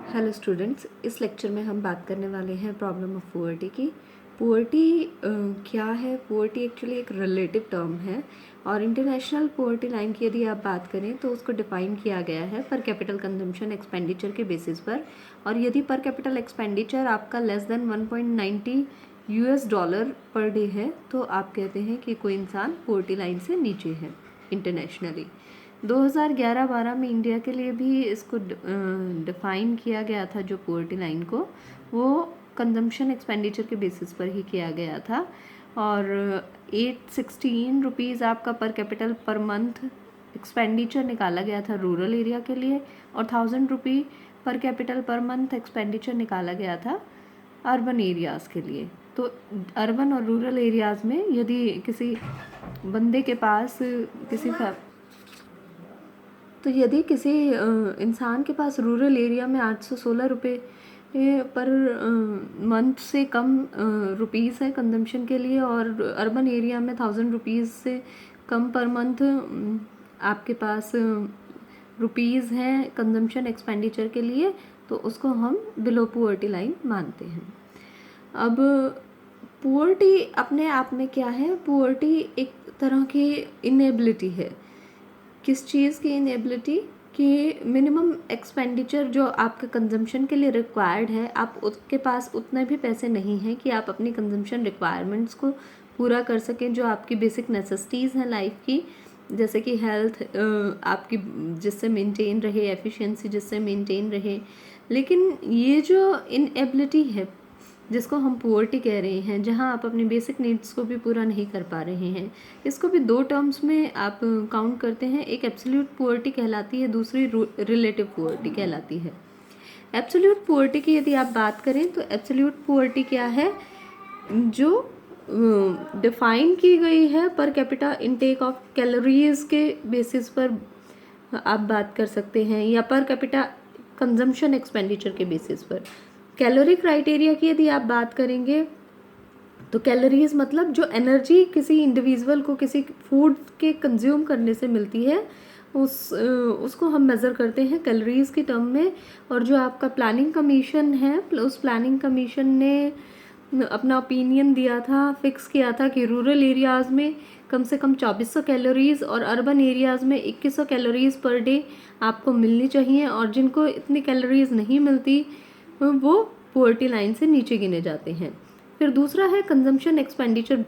Hello students, इस lecture में हम बात करने वाले हैं प्रॉब्लम ऑफ पुअर्टी की। पुअर्टी क्या है? पुअर्टी एक्चुअली एक रिलेटिव टर्म है और इंटरनेशनल पुअर्टी लाइन की यदि आप बात करें तो उसको डिफाइन किया गया है पर कैपिटल कंजम्पशन एक्सपेंडिचर के बेसिस पर। और यदि पर कैपिटल एक्सपेंडिचर आपका less than 1.90 US dollar per day है तो आप कहते हैं कि कोई इंसान पुअर्टी लाइन से नीचे है इंटरनेशनली। 2011-12 में इंडिया के लिए भी इसको डिफाइन किया गया था। जो पुअर्टी लाइन को वो कंजम्पशन एक्सपेंडिचर के बेसिस पर ही किया गया था और 816 रुपीज़ आपका पर कैपिटल पर मंथ एक्सपेंडिचर निकाला गया था रूरल एरिया के लिए और 1000 रुपी पर कैपिटल पर मंथ एक्सपेंडिचर निकाला गया था अर्बन एरियाज़ के लिए। तो अर्बन और रूरल एरियाज़ में यदि किसी बंदे के पास यदि किसी इंसान के पास रूरल एरिया में 816 रुपये पर मंथ से कम रुपीज़ है कंजम्पशन के लिए और अर्बन एरिया में 1000 रुपीज़ से कम पर मंथ आपके पास रुपीज़ हैं कंजम्पशन एक्सपेंडिचर के लिए, तो उसको हम बिलो पुअर्टी लाइन मानते हैं। अब पुअर्टी अपने आप में क्या है? पुअर्टी एक तरह की इनेबिलिटी है। किस चीज़ की इनेबिलिटी? कि मिनिमम एक्सपेंडिचर जो आपके कंजम्पशन के लिए रिक्वायर्ड है, आप उसके पास उतने भी पैसे नहीं हैं कि आप अपनी कंजम्पशन रिक्वायरमेंट्स को पूरा कर सकें। जो आपकी बेसिक नेसेसिटीज़ हैं लाइफ की, जैसे कि हेल्थ आपकी जिससे मेंटेन रहे, एफिशिएंसी जिससे मेंटेन रहे। लेकिन ये जो इनएबिलिटी है जिसको हम पुअर्टी कह रहे हैं, जहां आप अपनी बेसिक नीड्स को भी पूरा नहीं कर पा रहे हैं, इसको भी दो टर्म्स में आप काउंट करते हैं। एक एब्सोल्यूट पुअर्टी कहलाती है, दूसरी रिलेटिव पुअर्टी कहलाती है। एब्सोल्यूट पुअर्टी की यदि आप बात करें तो एब्सोल्यूट पुअर्टी क्या है? जो डिफाइन की गई है per capita intake of calories के बेसिस पर आप बात कर सकते हैं या पर कैपिटा कंजम्पशन एक्सपेंडिचर के बेसिस पर। कैलोरी क्राइटेरिया की यदि आप बात करेंगे तो कैलोरीज मतलब जो एनर्जी किसी इंडिविजुअल को किसी फूड के कंज्यूम करने से मिलती है उसको हम मेज़र करते हैं कैलोरीज की टर्म में। और जो आपका प्लानिंग कमीशन है, उस प्लानिंग कमीशन ने अपना ओपिनियन दिया था, फिक्स किया था कि रूरल एरियाज़ में कम से कम 2400 कैलोरीज़ और अर्बन एरियाज़ में 2100 कैलोरीज़ पर डे आपको मिलनी चाहिए। और जिनको इतनी कैलोरीज़ नहीं मिलती वो पुअर्टी लाइन से नीचे गिने जाते हैं। फिर दूसरा है कंजम्पशन एक्सपेंडिचर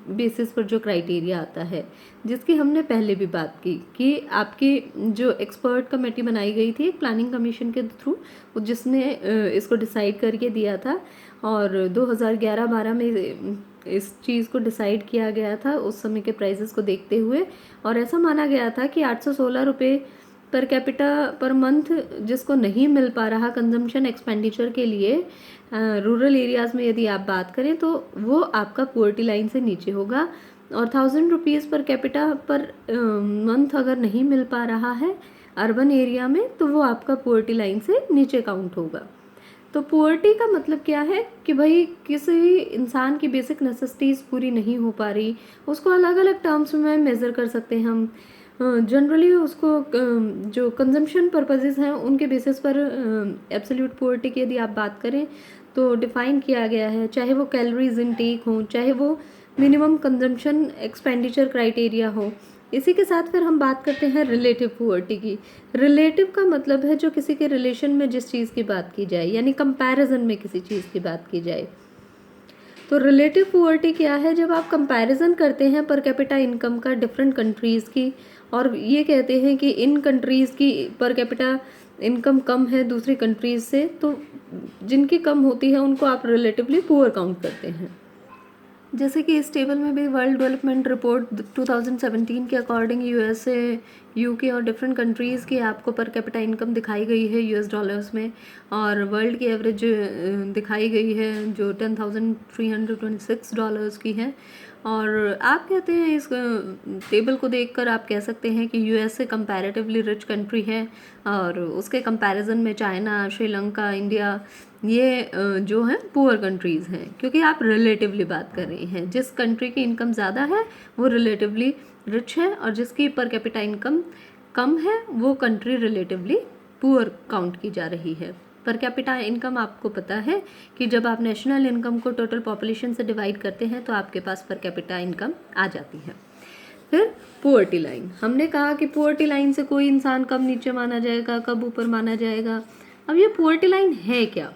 बेसिस पर जो क्राइटेरिया आता है, जिसकी हमने पहले भी बात की कि आपकी जो एक्सपर्ट कमेटी बनाई गई थी प्लानिंग कमीशन के थ्रू, जिसने इसको डिसाइड करके दिया था। और 2011-12 में इस चीज़ को डिसाइड किया गया था उस समय के प्राइसेस को देखते हुए, और ऐसा माना गया था कि 816 रुपये पर कैपिटा पर मंथ जिसको नहीं मिल पा रहा कंजम्पशन एक्सपेंडिचर के लिए रूरल एरियाज़ में यदि आप बात करें तो वो आपका पुअर्टी लाइन से नीचे होगा। और 1000 rupees per capita per month अगर नहीं मिल पा रहा है अर्बन एरिया में तो वो आपका पुअर्टी लाइन से नीचे काउंट होगा। तो पुअर्टी का मतलब क्या है कि भाई किसी इंसान की बेसिक नेसेसिटीज़ पूरी नहीं हो पा रही, उसको अलग अलग टर्म्स में मेज़र कर सकते हैं हम। जनरली उसको जो कंजम्पशन पर्पसेस हैं उनके बेसिस पर एब्सोल्यूट पुअर्टी की यदि आप बात करें तो डिफ़ाइन किया गया है, चाहे वो कैलोरीज इनटेक हो, चाहे वो मिनिमम कंजम्पशन एक्सपेंडिचर क्राइटेरिया हो। इसी के साथ फिर हम बात करते हैं रिलेटिव पुअर्टी की। रिलेटिव का मतलब है जो किसी के रिलेशन में जिस चीज़ की बात की जाए, यानी कंपैरिजन में किसी चीज़ की बात की जाए। तो रिलेटिव पुअर्टी क्या है? जब आप कंपैरिजन करते हैं पर कैपिटा इनकम का डिफरेंट कंट्रीज़ की और ये कहते हैं कि इन कंट्रीज़ की पर कैपिटा इनकम कम है दूसरी कंट्रीज़ से, तो जिनकी कम होती है उनको आप रिलेटिवली पुअर काउंट करते हैं। जैसे कि इस टेबल में भी वर्ल्ड डेवलपमेंट रिपोर्ट 2017 के अकॉर्डिंग यूएसए, यूके और डिफरेंट कंट्रीज़ की आपको पर कैपिटा इनकम दिखाई गई है यूएस डॉलर्स में, और वर्ल्ड की एवरेज दिखाई गई है जो $10,326 की है। और आप कहते हैं इस टेबल को देखकर आप कह सकते हैं कि यूएसए कंपैरेटिवली रिच कंट्री है और उसके कंपैरिजन में चाइना, श्रीलंका, इंडिया ये जो है पुअर कंट्रीज़ हैं, क्योंकि आप रिलेटिवली बात कर रहे हैं। जिस कंट्री की इनकम ज़्यादा है वो रिलेटिवली रिच है और जिसकी पर कैपिटा इनकम कम है वो कंट्री रिलेटिवली पुअर काउंट की जा रही है। पर कैपिटा इनकम आपको पता है कि जब आप नेशनल इनकम को टोटल पॉपुलेशन से डिवाइड करते हैं तो आपके पास पर कैपिटा इनकम आ जाती है। फिर पुअर्टी लाइन, हमने कहा कि पुअर्टी लाइन से कोई इंसान कब नीचे माना जाएगा, कब ऊपर माना जाएगा। अब ये पुअर्टी लाइन है क्या?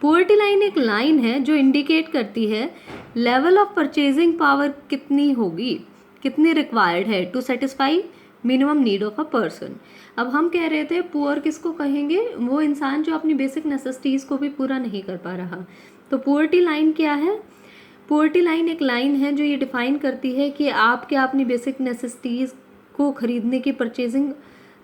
पुअर्टी लाइन एक लाइन है जो इंडिकेट करती है लेवल ऑफ परचेजिंग पावर कितनी होगी, कितनी रिक्वायर्ड है to satisfy minimum need of a person. अब हम कह रहे थे पुअर किसको कहेंगे? वो इंसान जो अपनी बेसिक नेसेसिटीज़ को भी पूरा नहीं कर पा रहा। तो पुअर्टी लाइन क्या है? पुअर्टी लाइन एक लाइन है जो ये डिफाइन करती है कि आप क्या अपनी बेसिक नेसेसिटीज़ को खरीदने की परचेजिंग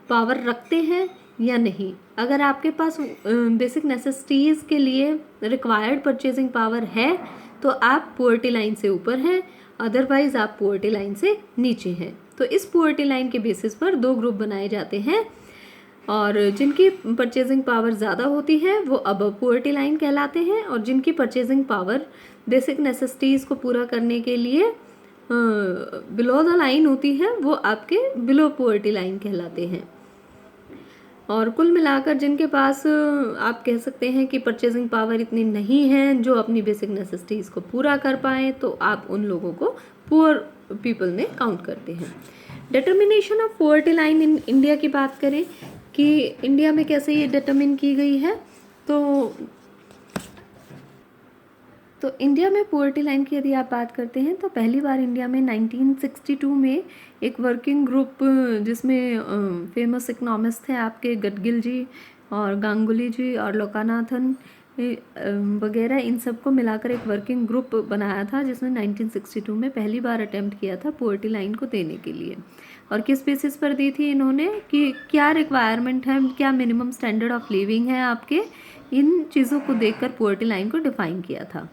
पावर रखते हैं या नहीं। अगर आपके पास बेसिक नेसेसिटीज़ के लिए रिक्वायर्ड परचेजिंग पावर है तो आप पुअर्टी लाइन से ऊपर हैं, अदरवाइज आप पुअर्टी लाइन से नीचे हैं। तो इस पुअर्टी लाइन के बेसिस पर दो ग्रुप बनाए जाते हैं और जिनकी परचेजिंग पावर ज़्यादा होती है वो अबव पुअर्टी लाइन कहलाते हैं और जिनकी परचेजिंग पावर बेसिक नेसेसिटीज़ को पूरा करने के लिए बिलो द लाइन होती है वो आपके बिलो पुअर्टी लाइन कहलाते हैं। और कुल मिलाकर जिनके पास आप कह सकते हैं कि परचेजिंग पावर इतनी नहीं है जो अपनी बेसिक नेसेसिटीज़ को पूरा कर पाएँ तो आप उन लोगों को पुअर पीपल में काउंट करते हैं। Determination of poverty line in India की बात करें कि इंडिया में कैसे ये डिटर्मिन की गई है, तो इंडिया में पुअर्टी लाइन की यदि आप बात करते हैं तो पहली बार इंडिया में 1962 में एक वर्किंग ग्रुप जिसमें फेमस इकोनॉमिस्ट थे आपके गडगिल जी और गांगुली जी और लोकानाथन वगैरह, इन सबको मिलाकर एक वर्किंग ग्रुप बनाया था जिसने 1962 में पहली बार अटेम्प्ट किया था पुअर्टी लाइन को देने के लिए। और किस बेसिस पर दी थी इन्होंने कि क्या रिक्वायरमेंट है, क्या मिनिमम स्टैंडर्ड ऑफ लिविंग है आपके, इन चीज़ों को देखकर पुअर्टी लाइन को डिफाइन किया था।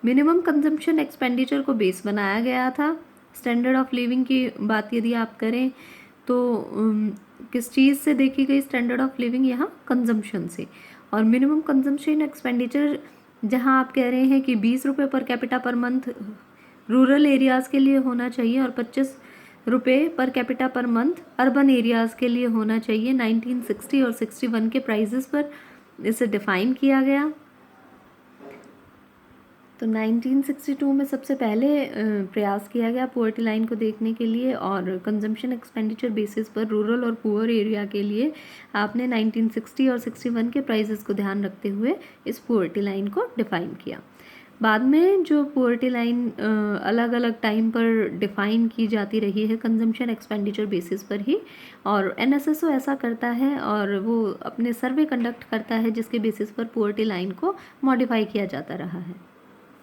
मिनिमम कंजम्पशन एक्सपेंडिचर को बेस बनाया गया था। स्टैंडर्ड ऑफ लिविंग की बात यदि आप करें तो किस चीज़ से देखी गई स्टैंडर्ड ऑफ लिविंग? यहाँ कंजम्पशन से। और मिनिमम कंजम्पशन एक्सपेंडिचर जहाँ आप कह रहे हैं कि 20 रुपये per capita per month rural areas के लिए होना चाहिए और 25 रुपये per capita per month urban areas के लिए होना चाहिए। 1960 और 61 के प्राइजेस पर इसे डिफ़ाइन किया गया। तो 1962 में सबसे पहले प्रयास किया गया पुअर्टी लाइन को देखने के लिए और कंजम्पशन एक्सपेंडिचर बेसिस पर रूरल और पुअर एरिया के लिए आपने 1960 और 61 के प्राइसेस को ध्यान रखते हुए इस पुअर्टी लाइन को डिफ़ाइन किया। बाद में जो पुअर्टी लाइन अलग अलग टाइम पर डिफ़ाइन की जाती रही है कंजम्पशन एक्सपेंडिचर बेसिस पर ही, और एनएसएसओ ऐसा करता है और वो अपने सर्वे कंडक्ट करता है जिसके बेसिस पर पुअर्टी लाइन को मॉडिफाई किया जाता रहा है।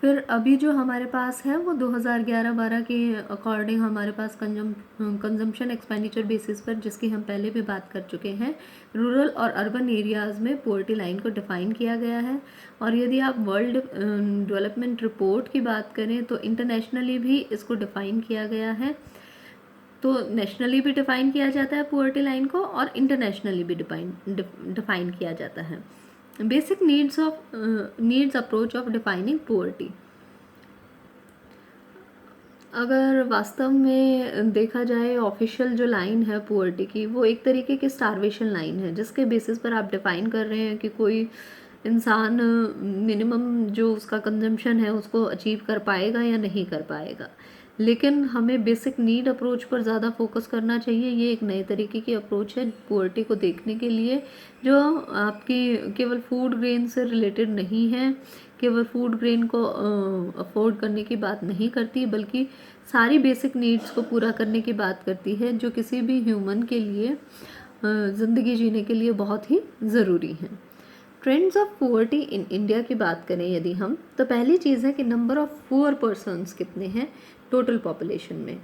फिर अभी जो हमारे पास है वो 2011-12 के अकॉर्डिंग हमारे पास कंजम्पशन एक्सपेंडिचर बेसिस पर, जिसकी हम पहले भी बात कर चुके हैं, रूरल और अर्बन एरियाज़ में पुअर्टी लाइन को डिफ़ाइन किया गया है। और यदि आप वर्ल्ड डेवलपमेंट रिपोर्ट की बात करें तो इंटरनेशनली भी इसको डिफ़ाइन किया गया है। तो नेशनली भी डिफ़ाइन किया जाता है पुअर्टी लाइन को और इंटरनेशनली भी डिफ़ाइन किया जाता है। Basic needs approach of defining poverty. अगर वास्तव में देखा जाए ऑफिशियल जो लाइन है पुअर्टी की वो एक तरीके की स्टारवेशन लाइन है जिसके बेसिस पर आप डिफ़ाइन कर रहे हैं कि कोई इंसान मिनिमम जो उसका कंजम्पशन है उसको अचीव कर पाएगा या नहीं कर पाएगा। लेकिन हमें बेसिक नीड अप्रोच पर ज़्यादा फोकस करना चाहिए। ये एक नए तरीके की अप्रोच है पुअर्टी को देखने के लिए जो आपकी केवल फूड ग्रेन से रिलेटेड नहीं है, केवल फूड ग्रेन को अफोर्ड करने की बात नहीं करती बल्कि सारी बेसिक नीड्स को पूरा करने की बात करती है जो किसी भी ह्यूमन के लिए ज़िंदगी जीने के लिए बहुत ही ज़रूरी है। Trends of poverty in India की बात करें यदि हम, तो पहली चीज़ है कि नंबर ऑफ़ पुअर पर्सन्स कितने हैं टोटल पॉपुलेशन में।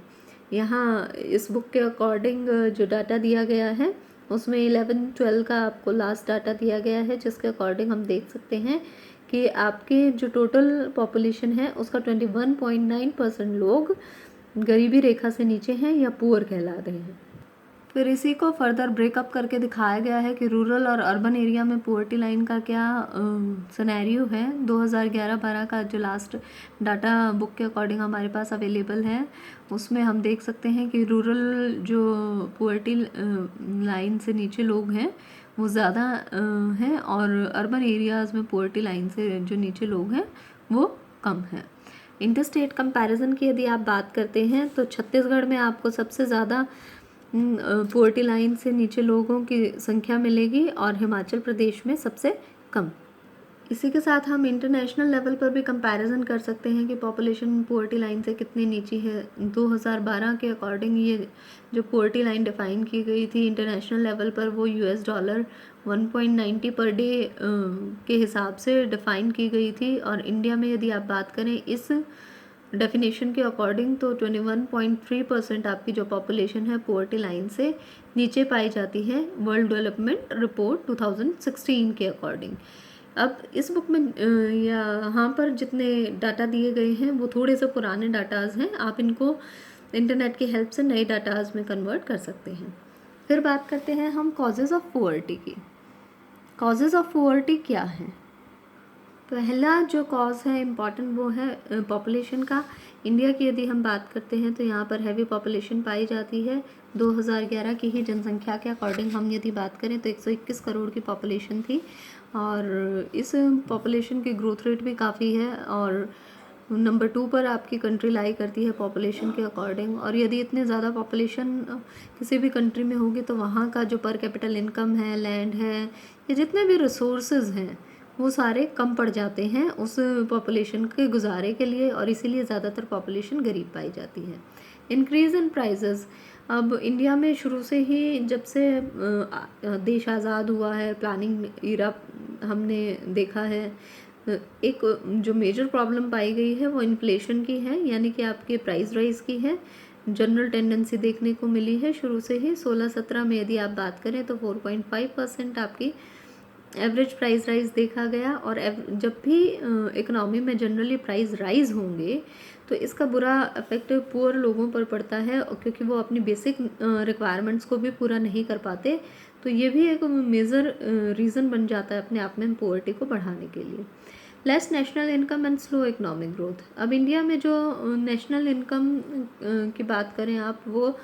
यहाँ इस बुक के अकॉर्डिंग जो डाटा दिया गया है उसमें 11-12 का आपको लास्ट डाटा दिया गया है जिसके अकॉर्डिंग हम देख सकते हैं कि आपके जो टोटल पॉपुलेशन है उसका 21.9% लोग गरीबी रेखा से नीचे हैं या पुअर कहला रहे हैं। फिर इसी को फर्दर ब्रेकअप करके दिखाया गया है कि रूरल और अर्बन एरिया में पुअर्टी लाइन का क्या सिनेरियो है। 2011-12 का जो लास्ट डाटा बुक के अकॉर्डिंग हमारे पास अवेलेबल है उसमें हम देख सकते हैं कि रूरल जो पुअर्टी लाइन से नीचे लोग हैं वो ज़्यादा है, और अर्बन एरियाज़ में पोवर्टी लाइन से जो नीचे लोग हैं वो कम है। इंटरस्टेट कंपैरिजन की यदि आप बात करते हैं तो छत्तीसगढ़ में आपको सबसे ज़्यादा पोवर्टी लाइन से नीचे लोगों की संख्या मिलेगी और हिमाचल प्रदेश में सबसे कम। इसी के साथ हम इंटरनेशनल लेवल पर भी कंपैरिजन कर सकते हैं कि पॉपुलेशन पोवर्टी लाइन से कितनी नीची है। 2012 के अकॉर्डिंग ये जो पोवर्टी लाइन डिफ़ाइन की गई थी इंटरनेशनल लेवल पर, वो $1 1.90 पर डे के हिसाब से डिफ़ाइन की गई थी। और इंडिया में यदि आप बात करें इस डेफिनेशन के अकॉर्डिंग तो 21.3% आपकी जो पॉपुलेशन है पोवर्टी लाइन से नीचे पाई जाती है, वर्ल्ड डेवलपमेंट रिपोर्ट 2016 के अकॉर्डिंग। अब इस बुक में यहाँ पर जितने डाटा दिए गए हैं वो थोड़े से पुराने डाटाज हैं, आप इनको इंटरनेट की हेल्प से नए डाटाज में कन्वर्ट कर सकते हैं। फिर बात करते हैं हम कॉजेज़ ऑफ पोवर्टी की। कॉजेज़ ऑफ पोवर्टी क्या है? पहला जो कॉज है इम्पॉर्टेंट वो है पॉपुलेशन का। इंडिया की यदि हम बात करते हैं तो यहाँ पर हैवी पॉपुलेशन पाई जाती है। 2011 की ही जनसंख्या के अकॉर्डिंग हम यदि बात करें तो 121 करोड़ की पॉपुलेशन थी, और इस पॉपुलेशन की ग्रोथ रेट भी काफ़ी है, और नंबर 2 पर आपकी कंट्री लाई करती है पॉपुलेशन के अकॉर्डिंग। और यदि इतने ज़्यादा पॉपुलेशन किसी भी कंट्री में होगी तो वहाँ का जो पर कैपिटल इनकम है, लैंड है, या जितने भी रिसोर्सेज हैं वो सारे कम पड़ जाते हैं उस पॉपुलेशन के गुजारे के लिए, और इसीलिए ज़्यादातर पॉपुलेशन गरीब पाई जाती है। Increase in prices. अब इंडिया में शुरू से ही जब से देश आज़ाद हुआ है, प्लानिंग ईरा हमने देखा है, एक जो मेजर प्रॉब्लम पाई गई है वो इन्फ्लेशन की है, यानी कि आपके प्राइस राइज की है। जनरल टेंडेंसी देखने को मिली है शुरू से ही। 16-17 में यदि आप बात करें तो 4.5% आपकी एवरेज प्राइस राइज देखा गया। और जब भी इकोनॉमी में जनरली प्राइस राइज होंगे तो इसका बुरा इफेक्ट पुअर लोगों पर पड़ता है, क्योंकि वो अपनी बेसिक रिक्वायरमेंट्स को भी पूरा नहीं कर पाते। तो ये भी एक मेजर रीज़न बन जाता है अपने आप में पोवर्टी को बढ़ाने के लिए। Less national income and slow economic growth. अब इंडिया में जो नेशनल इनकम की बात करें आप, वो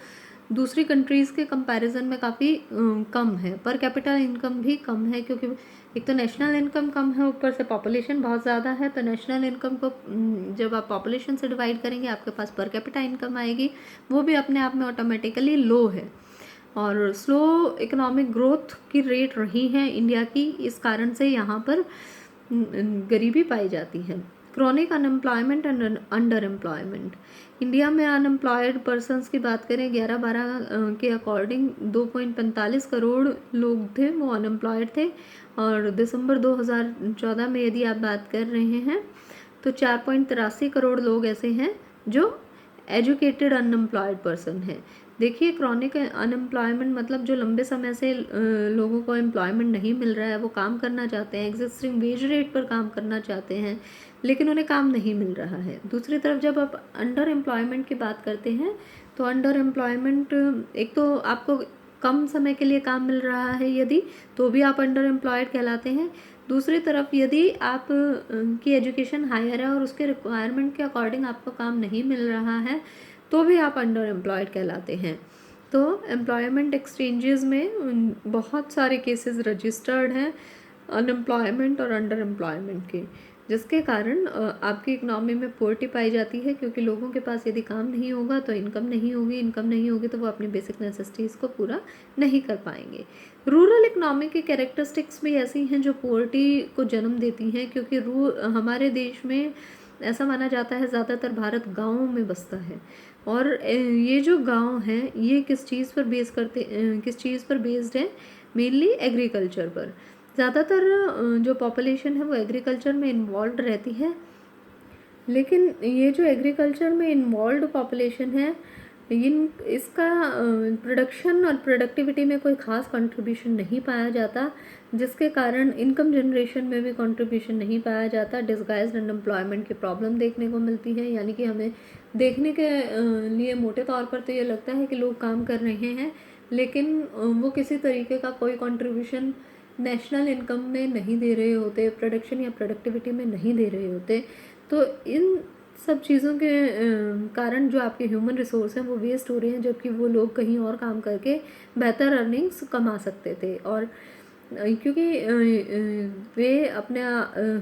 दूसरी कंट्रीज़ के कंपैरिजन में काफ़ी कम है। पर कैपिटल इनकम भी कम है, क्योंकि एक तो नेशनल इनकम कम है, ऊपर से पॉपुलेशन बहुत ज़्यादा है। तो नेशनल इनकम को जब आप पॉपुलेशन से डिवाइड करेंगे आपके पास पर कैपिटा इनकम आएगी, वो भी अपने आप में ऑटोमेटिकली लो है। और स्लो इकोनॉमिक ग्रोथ की रेट रही है इंडिया की, इस कारण से यहाँ पर गरीबी पाई जाती है। Chronic unemployment and under employment. India में अनएम्प्लॉयड पर्सनस की बात करें 11-12 के अकॉर्डिंग 2.45 करोड़ लोग थे वो अनएम्प्लॉयड थे। और दिसंबर 2014 में यदि आप बात कर रहे हैं तो 4.83 करोड़ लोग ऐसे हैं जो एजुकेटेड अनएम्प्लॉयड पर्सन हैं। देखिए, क्रॉनिक अनएम्प्लॉयमेंट मतलब जो लंबे समय से लोगों को एम्प्लॉयमेंट नहीं मिल रहा है, वो काम करना चाहते हैं, एग्जिस्टिंग वेज रेट पर काम करना चाहते हैं, लेकिन उन्हें काम नहीं मिल रहा है। दूसरी तरफ जब आप अंडर एम्प्लॉयमेंट की बात करते हैं तो अंडर एम्प्लॉयमेंट, एक तो आपको कम समय के लिए काम मिल रहा है यदि, तो भी आप अंडर एम्प्लॉयड कहलाते हैं। दूसरी तरफ यदि आप की एजुकेशन हायर है और उसके रिक्वायरमेंट के अकॉर्डिंग आपको काम नहीं मिल रहा है तो भी आप अंडर एम्प्लॉयड कहलाते हैं। तो एम्प्लॉयमेंट एक्सचेंजेस में बहुत सारे केसेस रजिस्टर्ड हैं अनएम्प्लॉयमेंट और अंडर एम्प्लॉयमेंट के, जिसके कारण आपकी इकनॉमी में पोवर्टी पाई जाती है, क्योंकि लोगों के पास यदि काम नहीं होगा तो इनकम नहीं होगी, इनकम नहीं होगी तो वो अपनी बेसिक नेसेसिटीज़ को पूरा नहीं कर पाएंगे। रूरल इकनॉमी की कैरेक्टरिस्टिक्स भी ऐसी हैं जो पोवर्टी को जन्म देती हैं, क्योंकि हमारे देश में ऐसा माना जाता है ज़्यादातर भारत गाँवों में बसता है। और ये जो गांव हैं ये किस चीज़ पर बेस्ड है? मेनली एग्रीकल्चर पर। ज़्यादातर जो पॉपुलेशन है वो एग्रीकल्चर में इन्वॉल्व रहती है, लेकिन ये जो एग्रीकल्चर में इन्वॉल्व पॉपुलेशन है इसका प्रोडक्शन और प्रोडक्टिविटी में कोई ख़ास कंट्रीब्यूशन नहीं पाया जाता, जिसके कारण इनकम जनरेशन में भी कंट्रीब्यूशन नहीं पाया जाता। डिसगाइज्ड अनएम्प्लॉयमेंट की प्रॉब्लम देखने को मिलती है, यानी कि हमें देखने के लिए मोटे तौर पर तो ये लगता है कि लोग काम कर रहे हैं, लेकिन वो किसी तरीके का कोई कंट्रीब्यूशन नेशनल इनकम में नहीं दे रहे होते, प्रोडक्शन या प्रोडक्टिविटी में नहीं दे रहे होते। तो इन सब चीज़ों के कारण जो आपके ह्यूमन रिसोर्स हैं वो वेस्ट हो रहे हैं, जबकि वो लोग कहीं और काम करके बेहतर अर्निंग्स कमा सकते थे। और क्योंकि वे अपने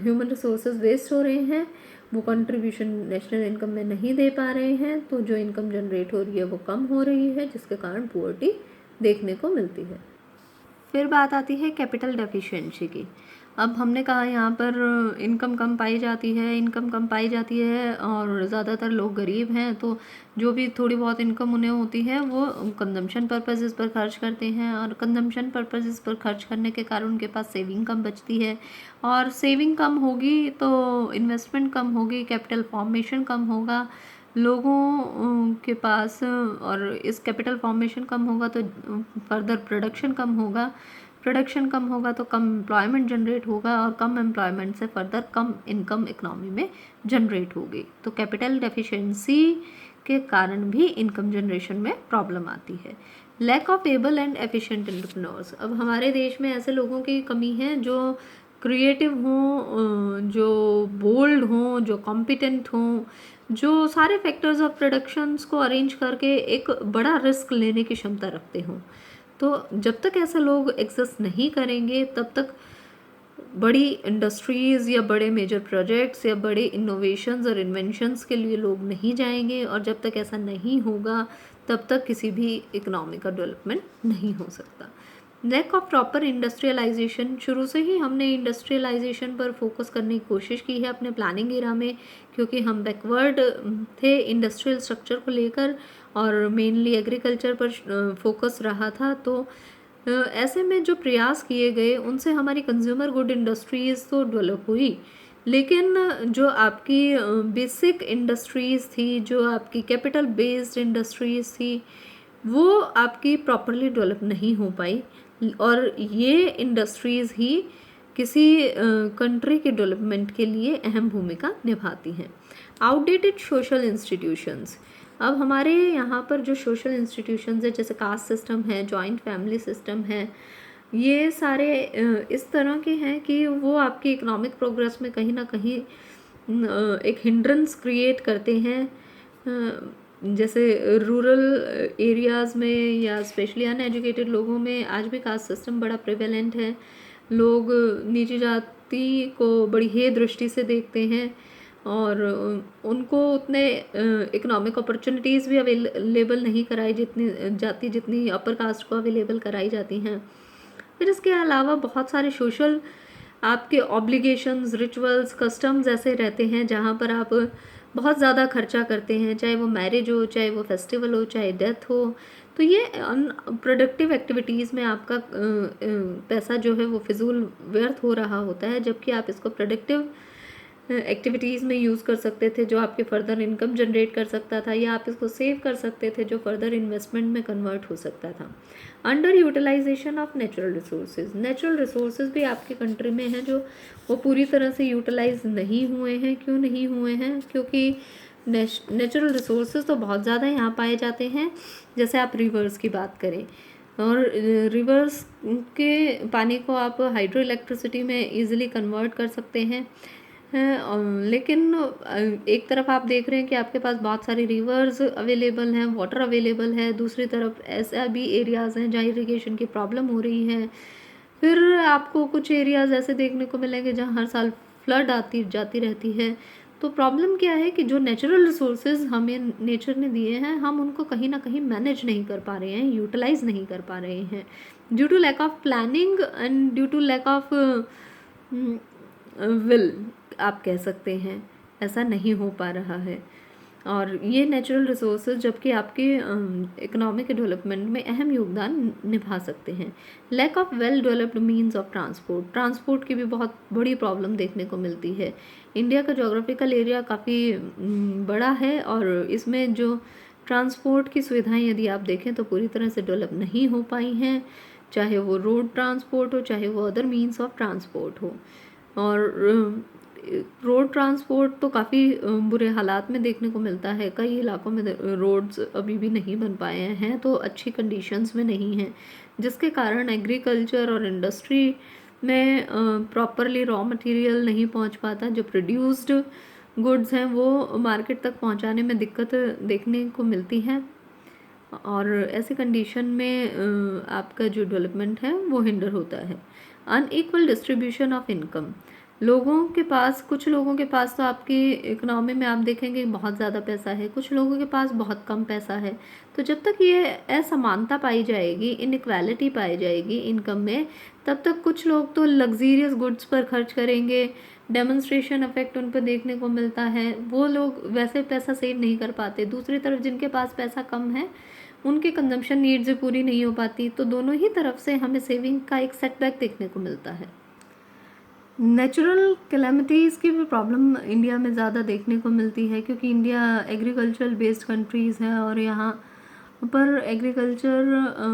ह्यूमन रिसोर्सेज वेस्ट हो रहे हैं, वो कंट्रीब्यूशन नेशनल इनकम में नहीं दे पा रहे हैं, तो जो इनकम जनरेट हो रही है वो कम हो रही है, जिसके कारण पुअर्टी देखने को मिलती है। फिर बात आती है कैपिटल डेफिशिएंसी की। अब हमने कहा यहाँ पर इनकम कम पाई जाती है और ज़्यादातर लोग गरीब हैं, तो जो भी थोड़ी बहुत इनकम उन्हें होती है वो कंजम्पशन पर्पसेस पर खर्च करते हैं, और कंजम्पशन पर्पसेस पर खर्च करने के कारण उनके पास सेविंग कम बचती है, और सेविंग कम होगी तो इन्वेस्टमेंट कम होगी, कैपिटल फॉर्मेशन कम होगा लोगों के पास, और इस कैपिटल फॉर्मेशन कम होगा तो फर्दर प्रोडक्शन कम होगा तो कम एम्प्लॉयमेंट जनरेट होगा, और कम एम्प्लॉयमेंट से फर्दर कम इनकम इकोनॉमी में जनरेट होगी। तो कैपिटल डेफिशिएंसी के कारण भी इनकम जनरेशन में प्रॉब्लम आती है। Lack of able and efficient entrepreneurs. अब हमारे देश में ऐसे लोगों की कमी है जो क्रिएटिव हों, जो बोल्ड हों, जो कॉम्पिटेंट हों, जो सारे फैक्टर्स ऑफ प्रोडक्शंस को अरेंज करके एक बड़ा रिस्क लेने की क्षमता रखते हों। तो जब तक ऐसे लोग एग्जिस्ट नहीं करेंगे तब तक बड़ी इंडस्ट्रीज़ या बड़े मेजर प्रोजेक्ट्स या बड़े इनोवेशंस और इन्वेंशंस के लिए लोग नहीं जाएंगे, और जब तक ऐसा नहीं होगा तब तक किसी भी इकोनॉमी का डेवलपमेंट नहीं हो सकता। Lack of proper industrialisation. शुरू से ही हमने इंडस्ट्रियलाइजेशन पर फोकस करने की कोशिश की है अपने प्लानिंग एरा में, क्योंकि हम बैकवर्ड थे इंडस्ट्रियल स्ट्रक्चर को लेकर, और मेनली एग्रीकल्चर पर फोकस रहा था। तो ऐसे में जो प्रयास किए गए उनसे हमारी कंज्यूमर गुड इंडस्ट्रीज़ तो डेवलप हुई, लेकिन जो आपकी बेसिक इंडस्ट्रीज़ थी, जो आपकी कैपिटल बेस्ड इंडस्ट्रीज़ थी, वो आपकी प्रॉपरली डेवलप नहीं हो पाई, और ये इंडस्ट्रीज़ ही किसी कंट्री के डेवलपमेंट के लिए अहम भूमिका निभाती हैं। Outdated social institutions. अब हमारे यहाँ पर जो सोशल इंस्टीट्यूशंस है, जैसे कास्ट सिस्टम है, जॉइंट फैमिली सिस्टम है, ये सारे इस तरह के हैं कि वो आपकी इकोनॉमिक प्रोग्रेस में कहीं ना कहीं एक हिंड्रेंस क्रिएट करते हैं। जैसे रूरल एरियाज़ में या स्पेशली अनएजुकेटेड लोगों में आज भी कास्ट सिस्टम बड़ा प्रिवेलेंट है। लोग नीची जाति को बड़ी हेय दृष्टि से देखते हैं, और उनको उतने इकोनॉमिक अपॉर्चुनिटीज़ भी अवेलेबल नहीं कराई जितनी अपर कास्ट को अवेलेबल कराई जाती हैं। फिर इसके अलावा बहुत सारे सोशल आपके ऑब्लिगेशंस, रिचुअल्स, कस्टम्स ऐसे रहते हैं जहाँ पर आप बहुत ज़्यादा खर्चा करते हैं, चाहे वो मैरिज हो, चाहे वो फेस्टिवल हो, चाहे डेथ हो। तो ये प्रोडक्टिव एक्टिविटीज़ में आपका पैसा जो है वो फिजूल व्यर्थ हो रहा होता है, जबकि आप इसको प्रोडक्टिव एक्टिविटीज़ में यूज़ कर सकते थे, जो आपके फर्दर इनकम जनरेट कर सकता था, या आप इसको सेव कर सकते थे, जो फर्दर इन्वेस्टमेंट में कन्वर्ट हो सकता था। Under utilisation of natural resources. Natural resources भी आपके कंट्री में हैं जो वो पूरी तरह से यूटिलाइज नहीं हुए हैं। क्यों नहीं हुए हैं? क्योंकि नेचुरल रिसोर्सेज तो बहुत ज़्यादा यहाँ पाए जाते हैं। जैसे आप रिवर्स की बात करें, और रिवर्स के पानी को आप हाइड्रो इलेक्ट्रिसिटी में ईज़िली कन्वर्ट कर सकते हैं। लेकिन एक तरफ आप देख रहे हैं कि आपके पास बहुत सारी रिवर्स अवेलेबल हैं, वाटर अवेलेबल है, दूसरी तरफ ऐसा भी एरियाज़ हैं जहाँ इरिगेशन की प्रॉब्लम हो रही है। फिर आपको कुछ एरियाज़ ऐसे देखने को मिलेंगे जहाँ हर साल फ्लड आती जाती रहती है। तो प्रॉब्लम क्या है कि जो नेचुरल रिसोर्सेज हमें नेचर ने दिए हैं, हम उनको कहीं ना कहीं मैनेज नहीं कर पा रहे हैं, यूटिलाइज नहीं कर पा रहे हैं, due to lack of planning and due to lack of will आप कह सकते हैं। ऐसा नहीं हो पा रहा है, और ये नेचुरल रिसोर्सेज जबकि आपके इकोनॉमिक डेवलपमेंट में अहम योगदान निभा सकते हैं। Lack of well developed means of transport की भी बहुत बड़ी प्रॉब्लम देखने को मिलती है। इंडिया का जोग्राफिकल एरिया काफ़ी बड़ा है, और इसमें जो ट्रांसपोर्ट की सुविधाएं यदि आप देखें तो पूरी तरह से डेवलप नहीं हो पाई हैं, चाहे वो रोड ट्रांसपोर्ट हो, चाहे वो अदर मीन्स ऑफ ट्रांसपोर्ट हो। और रोड ट्रांसपोर्ट तो काफ़ी बुरे हालात में देखने को मिलता है। कई इलाकों में रोड्स अभी भी नहीं बन पाए हैं, तो अच्छी कंडीशंस में नहीं हैं, जिसके कारण एग्रीकल्चर और इंडस्ट्री में प्रॉपरली रॉ मटेरियल नहीं पहुंच पाता। जो प्रोड्यूस्ड गुड्स हैं वो मार्केट तक पहुंचाने में दिक्कत देखने को मिलती है, और ऐसी कंडीशन में आपका जो डेवलपमेंट है वो हिंडर होता है। अनइक्वल डिस्ट्रीब्यूशन ऑफ इनकम, कुछ लोगों के पास तो आपकी इकोनॉमी में आप देखेंगे बहुत ज़्यादा पैसा है, कुछ लोगों के पास बहुत कम पैसा है। तो जब तक ये असमानता पाई जाएगी, इनइक्वालिटी पाई जाएगी इनकम में, तब तक कुछ लोग तो लग्जीरियस गुड्स पर खर्च करेंगे, डेमोन्स्ट्रेशन इफेक्ट उन पर देखने को मिलता है, वो लोग वैसे पैसा सेव नहीं कर पाते। दूसरी तरफ जिनके पास पैसा कम है उनके कंजम्पशन नीड्स पूरी नहीं हो पाती। तो दोनों ही तरफ से हमें सेविंग का एक सेटबैक देखने को मिलता है। नेचुरल कैलेमिटीज़ की भी प्रॉब्लम इंडिया में ज़्यादा देखने को मिलती है, क्योंकि इंडिया एग्रीकल्चर बेस्ड कंट्रीज़ है और यहाँ पर एग्रीकल्चर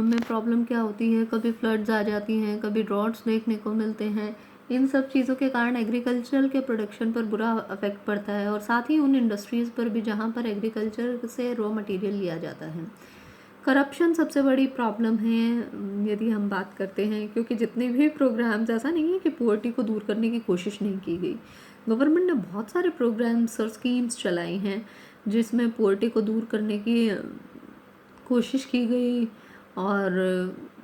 में प्रॉब्लम क्या होती है, कभी फ्लड्स आ जाती हैं, कभी ड्रॉट्स देखने को मिलते हैं। इन सब चीज़ों के कारण एग्रीकल्चर के प्रोडक्शन पर बुरा अफेक्ट पड़ता है, और साथ ही उन इंडस्ट्रीज़ पर भी जहाँ पर एग्रीकल्चर से रॉ मटेरियल लिया जाता है। करप्शन सबसे बड़ी प्रॉब्लम है यदि हम बात करते हैं, क्योंकि जितने भी प्रोग्राम्स, ऐसा नहीं है कि पुअर्टी को दूर करने की कोशिश नहीं की गई। गवर्नमेंट ने बहुत सारे प्रोग्राम्स और स्कीम्स चलाई हैं जिसमें पुअर्टी को दूर करने की कोशिश की गई, और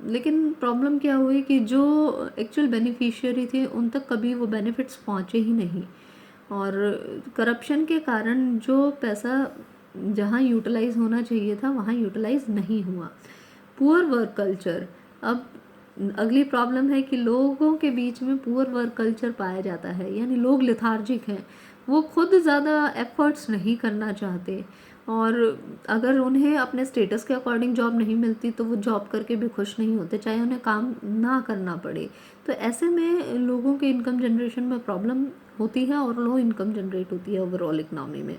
लेकिन प्रॉब्लम क्या हुई कि जो एक्चुअल बेनिफिशियरी थे उन तक कभी वो बेनिफिट्स पहुँचे ही नहीं, और करप्शन के कारण जो पैसा जहाँ यूटिलाइज होना चाहिए था वहाँ यूटिलाइज नहीं हुआ। पुअर वर्क कल्चर, अब अगली प्रॉब्लम है कि लोगों के बीच में पुअर वर्क कल्चर पाया जाता है, यानी लोग लेथार्जिक हैं, वो खुद ज़्यादा एफर्ट्स नहीं करना चाहते, और अगर उन्हें अपने स्टेटस के अकॉर्डिंग जॉब नहीं मिलती तो वो जॉब करके भी खुश नहीं होते, चाहे उन्हें काम ना करना पड़े। तो ऐसे में लोगों के इनकम जनरेशन में प्रॉब्लम होती है और लो इनकम जनरेट होती है ओवरऑल इकनॉमी में।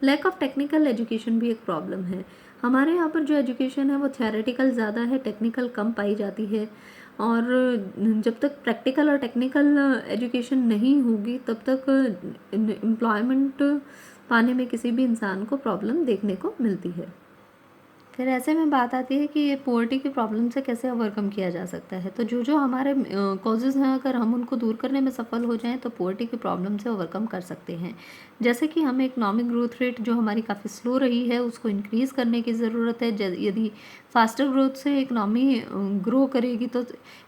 लैक ऑफ टेक्निकल एजुकेशन भी एक प्रॉब्लम है। हमारे यहाँ पर जो एजुकेशन है वो थ्योरेटिकल ज़्यादा है, टेक्निकल कम पाई जाती है, और जब तक प्रैक्टिकल और टेक्निकल एजुकेशन नहीं होगी तब तक एम्प्लॉयमेंट पाने में किसी भी इंसान को प्रॉब्लम देखने को मिलती है। फिर ऐसे में बात आती है कि ये पोवर्टी की प्रॉब्लम से कैसे ओवरकम किया जा सकता है। तो जो हमारे कॉजेज़ हैं, अगर हम उनको दूर करने में सफल हो जाएं तो पोवर्टी की प्रॉब्लम से ओवरकम कर सकते हैं। जैसे कि हमें इकोनॉमिक ग्रोथ रेट जो हमारी काफ़ी स्लो रही है उसको इंक्रीज़ करने की ज़रूरत है। यदि फास्टर ग्रोथ से इकोनॉमी ग्रो करेगी तो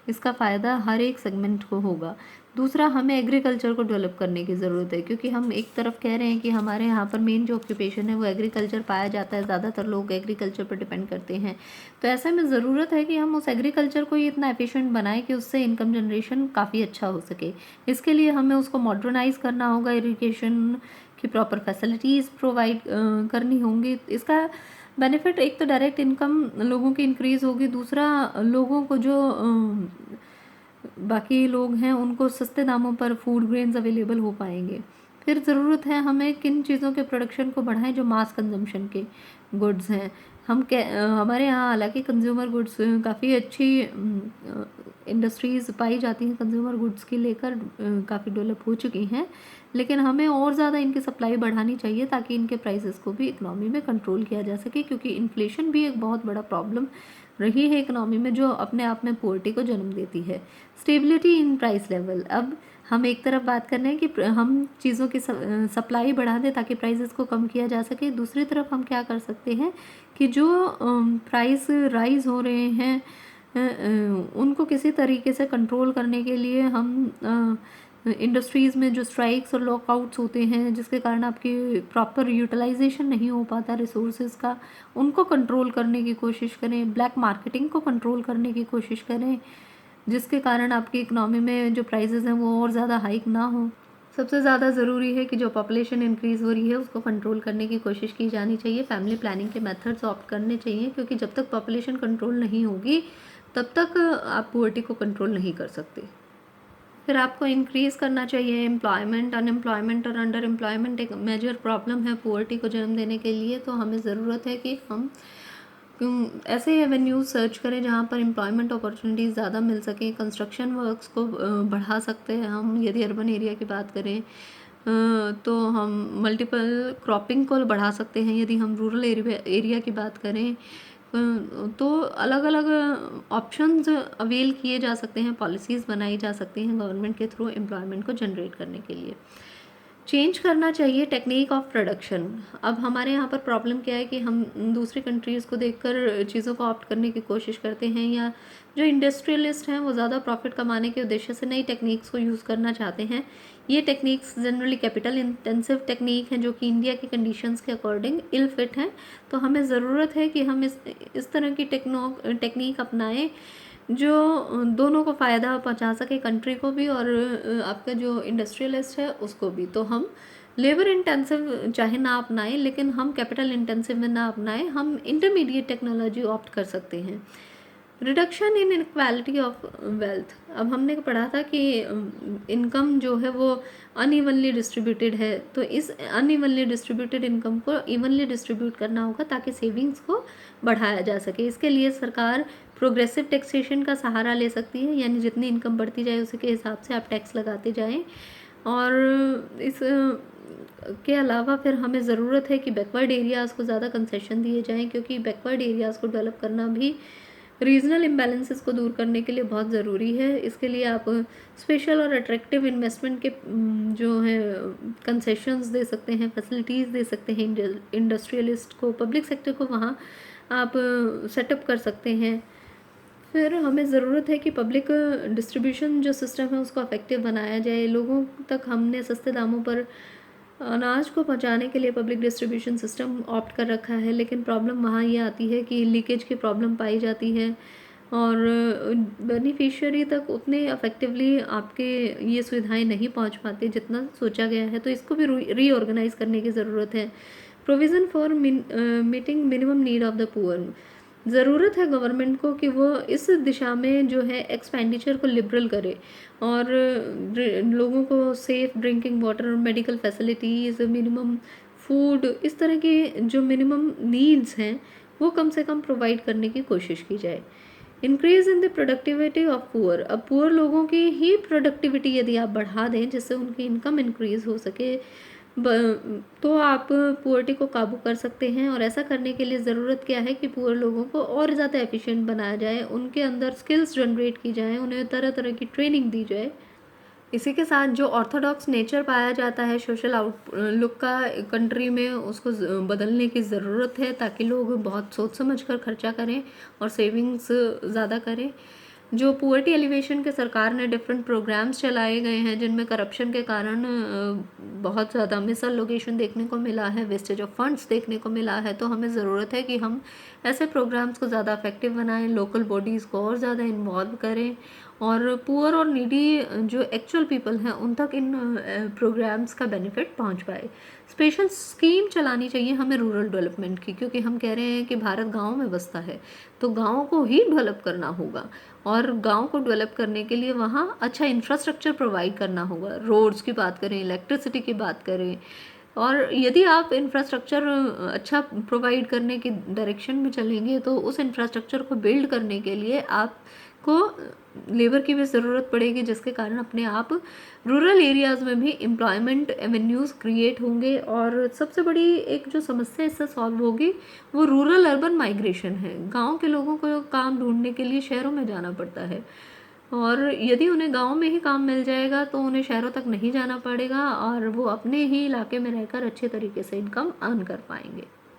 इसका फ़ायदा हर एक सेगमेंट को होगा। दूसरा, हमें एग्रीकल्चर को डेवलप करने की ज़रूरत है, क्योंकि हम एक तरफ कह रहे हैं कि हमारे यहाँ पर मेन जो ऑक्यूपेशन है वो एग्रीकल्चर पाया जाता है, ज़्यादातर लोग एग्रीकल्चर पर डिपेंड करते हैं। तो ऐसे में ज़रूरत है कि हम उस एग्रीकल्चर को ही इतना एफिशिएंट बनाएं कि उससे इनकम जनरेशन काफ़ी अच्छा हो सके। इसके लिए हमें उसको मॉडर्नाइज़ करना होगा, इरिगेशन की प्रॉपर फैसिलिटीज़ प्रोवाइड करनी होंगी। इसका बेनिफिट एक तो डायरेक्ट इनकम लोगों की इंक्रीज़ होगी, दूसरा लोगों को जो बाकी लोग हैं उनको सस्ते दामों पर फूड ग्रेन्स अवेलेबल हो पाएंगे। फिर ज़रूरत है हमें किन चीज़ों के प्रोडक्शन को बढ़ाएं जो मास कंजम्पशन के गुड्स हैं। हमारे यहाँ हालांकि कंज्यूमर गुड्स काफ़ी अच्छी इंडस्ट्रीज़ पाई जाती हैं, कंज्यूमर गुड्स की लेकर काफ़ी डेवलप हो चुकी हैं, लेकिन हमें और ज़्यादा इनकी सप्लाई बढ़ानी चाहिए ताकि इनके प्राइसेस को भी इकोनॉमी में कंट्रोल किया जा सके, क्योंकि इन्फ्लेशन भी एक बहुत बड़ा प्रॉब्लम रही है इकोनॉमी में जो अपने आप में पोवर्टी को जन्म देती है। स्टेबिलिटी इन प्राइस लेवल, अब हम एक तरफ बात कर रहे हैं कि हम चीज़ों की सप्लाई बढ़ा दें ताकि प्राइसेस को कम किया जा सके, दूसरी तरफ हम क्या कर सकते हैं कि जो प्राइस राइज हो रहे हैं उनको किसी तरीके से कंट्रोल करने के लिए हम इंडस्ट्रीज़ में जो स्ट्राइक्स और लॉकआउट्स होते हैं जिसके कारण आपकी प्रॉपर यूटिलाइजेशन नहीं हो पाता रिसोर्सेज का, उनको कंट्रोल करने की कोशिश करें। ब्लैक मार्केटिंग को कंट्रोल करने की कोशिश करें जिसके कारण आपकी इकनॉमी में जो प्राइसेस हैं वो और ज़्यादा हाइक ना हो। सबसे ज़्यादा ज़रूरी है कि जो पॉपुलेशन इंक्रीज़ हो रही है उसको कंट्रोल करने की कोशिश की जानी चाहिए। फैमिली प्लानिंग के मेथड्स ऑप्ट करने चाहिए, क्योंकि जब तक पॉपुलेशन कंट्रोल नहीं होगी तब तक आप पोवर्टी को कंट्रोल नहीं कर सकते। फिर आपको इंक्रीज़ करना चाहिए एम्प्लॉयमेंट। अनएम्प्लॉयमेंट और अंडर एम्प्लॉयमेंट एक मेजर प्रॉब्लम है पोवर्टी को जन्म देने के लिए। तो हमें ज़रूरत है कि हम ऐसे एवेन्यूज सर्च करें जहाँ पर एम्प्लॉयमेंट अपॉर्चुनिटीज़ ज़्यादा मिल सकें। कंस्ट्रक्शन वर्क्स को बढ़ा सकते हैं हम, यदि अर्बन एरिया की बात करें तो हम मल्टीपल क्रॉपिंग को बढ़ा सकते हैं। यदि हम रूरल एरिया की बात करें तो अलग अलग ऑप्शंस अवेल किए जा सकते हैं, पॉलिसीज़ बनाई जा सकती हैं गवर्नमेंट के थ्रू एम्प्लॉयमेंट को जनरेट करने के लिए। चेंज करना चाहिए टेक्निक ऑफ प्रोडक्शन। अब हमारे यहाँ पर प्रॉब्लम क्या है कि हम दूसरी कंट्रीज़ को देखकर चीज़ों को ऑप्ट करने की कोशिश करते हैं, या जो इंडस्ट्रियलिस्ट हैं वो ज़्यादा प्रॉफिट कमाने के उद्देश्य से नई टेक्निक्स को यूज़ करना चाहते हैं। ये techniques generally capital intensive technique हैं जो कि इंडिया की कंडीशंस के अकॉर्डिंग इल फिट हैं। तो हमें ज़रूरत है कि हम इस तरह की टेक्निक अपनाएं जो दोनों को फ़ायदा पहुंचा सके, कंट्री को भी और आपका जो इंडस्ट्रियलिस्ट है उसको भी। तो हम लेबर इंटेंसिव चाहे ना अपनाएं, लेकिन हम कैपिटल इंटेंसिव में ना अपनाएं, हम इंटरमीडिएट टेक्नोलॉजी ऑप्ट कर सकते हैं। Reduction in inequality of wealth. अब हमने पढ़ा था कि इनकम जो है वो अनइवनली डिस्ट्रीब्यूटेड है, तो इस अनइवनली डिस्ट्रीब्यूटेड इनकम को इवनली डिस्ट्रीब्यूट करना होगा ताकि सेविंग्स को बढ़ाया जा सके। इसके लिए सरकार प्रोग्रेसिव टैक्सेशन का सहारा ले सकती है, यानी जितनी इनकम बढ़ती जाए उसी के हिसाब से आप टैक्स लगाते जाएं। और इस के अलावा फिर हमें ज़रूरत है कि बैकवर्ड एरियाज़ को ज़्यादा कंसेशन दिए जाएं, क्योंकि बैकवर्ड एरियाज़ को डेवलप करना भी रीजनल इम्बैलेंसेस को दूर करने के लिए बहुत ज़रूरी है। इसके लिए आप स्पेशल और अट्रैक्टिव इन्वेस्टमेंट के जो है कंसेशंस दे सकते हैं, फैसिलिटीज़ दे सकते हैं इंडस्ट्रियलिस्ट को, पब्लिक सेक्टर को वहाँ आप सेटअप कर सकते हैं। फिर हमें ज़रूरत है कि पब्लिक डिस्ट्रीब्यूशन जो सिस्टम है उसको इफेक्टिव बनाया जाए। लोगों तक हमने सस्ते दामों पर अनाज को पहुंचाने के लिए पब्लिक डिस्ट्रीब्यूशन सिस्टम ऑप्ट कर रखा है, लेकिन प्रॉब्लम वहाँ ये आती है कि लीकेज की प्रॉब्लम पाई जाती है और बेनिफिशियरी तक उतने इफेक्टिवली आपके ये सुविधाएं नहीं पहुंच पाती जितना सोचा गया है। तो इसको भी रीऑर्गेनाइज करने की ज़रूरत है। Provision for meeting minimum need of the poor. ज़रूरत है गवर्नमेंट को कि वो इस दिशा में जो है एक्सपेंडिचर को लिबरल करे और लोगों को safe drinking water, medical facilities, minimum food, इस तरह के जो मिनिमम नीड्स हैं वो कम से कम प्रोवाइड करने की कोशिश की जाए। Increase in the productivity of poor. अब पुअर लोगों की ही प्रोडक्टिविटी यदि आप बढ़ा दें जिससे उनकी इनकम इंक्रीज़ हो सके, तो आप पुअर्टी को काबू कर सकते हैं। और ऐसा करने के लिए ज़रूरत क्या है कि पुअर लोगों को और ज़्यादा एफिशिएंट बनाया जाए, उनके अंदर स्किल्स जनरेट की जाएँ, उन्हें तरह तरह की ट्रेनिंग दी जाए। इसी के साथ जो ऑर्थोडॉक्स नेचर पाया जाता है सोशल आउटलुक का कंट्री में, उसको बदलने की ज़रूरत है ताकि लोग बहुत सोच समझ कर खर्चा करें और सेविंग्स ज़्यादा करें। जो पुअर्टी एलिवेशन के सरकार ने डिफरेंट प्रोग्राम्स चलाए गए हैं जिनमें करप्शन के कारण बहुत ज़्यादा मिस एलोकेशन देखने को मिला है, वेस्टेज ऑफ फंड्स देखने को मिला है। तो हमें ज़रूरत है कि हम ऐसे प्रोग्राम्स को ज़्यादा इफेक्टिव बनाएं, लोकल बॉडीज़ को और ज़्यादा इन्वॉल्व करें और पुअर और नीडी जो एक्चुअल पीपल हैं उन तक इन प्रोग्राम्स का बेनिफिट पहुंच पाए। स्पेशल स्कीम चलानी चाहिए हमें रूरल डेवलपमेंट की, क्योंकि हम कह रहे हैं कि भारत गाँव में बसता है, तो गाँव को ही डेवलप करना होगा और गांव को डेवलप करने के लिए वहाँ अच्छा इंफ्रास्ट्रक्चर प्रोवाइड करना होगा। रोड्स की बात करें, इलेक्ट्रिसिटी की बात करें, और यदि आप इंफ्रास्ट्रक्चर अच्छा प्रोवाइड करने की डायरेक्शन में चलेंगे तो उस इंफ्रास्ट्रक्चर को बिल्ड करने के लिए आपको लेबर की भी ज़रूरत पड़ेगी, जिसके कारण अपने आप रूरल एरियाज़ में भी एम्प्लॉयमेंट एवेन्यूज़ क्रिएट होंगे। और सबसे बड़ी एक जो समस्या इससे सॉल्व होगी वो रूरल अर्बन माइग्रेशन है। गांव के लोगों को काम ढूंढने के लिए शहरों में जाना पड़ता है और यदि उन्हें गांव में ही काम मिल जाएगा तो उन्हें शहरों तक नहीं जाना पड़ेगा और वो अपने ही इलाके में रहकर अच्छे तरीके से इनकम अर्न कर पाएंगे।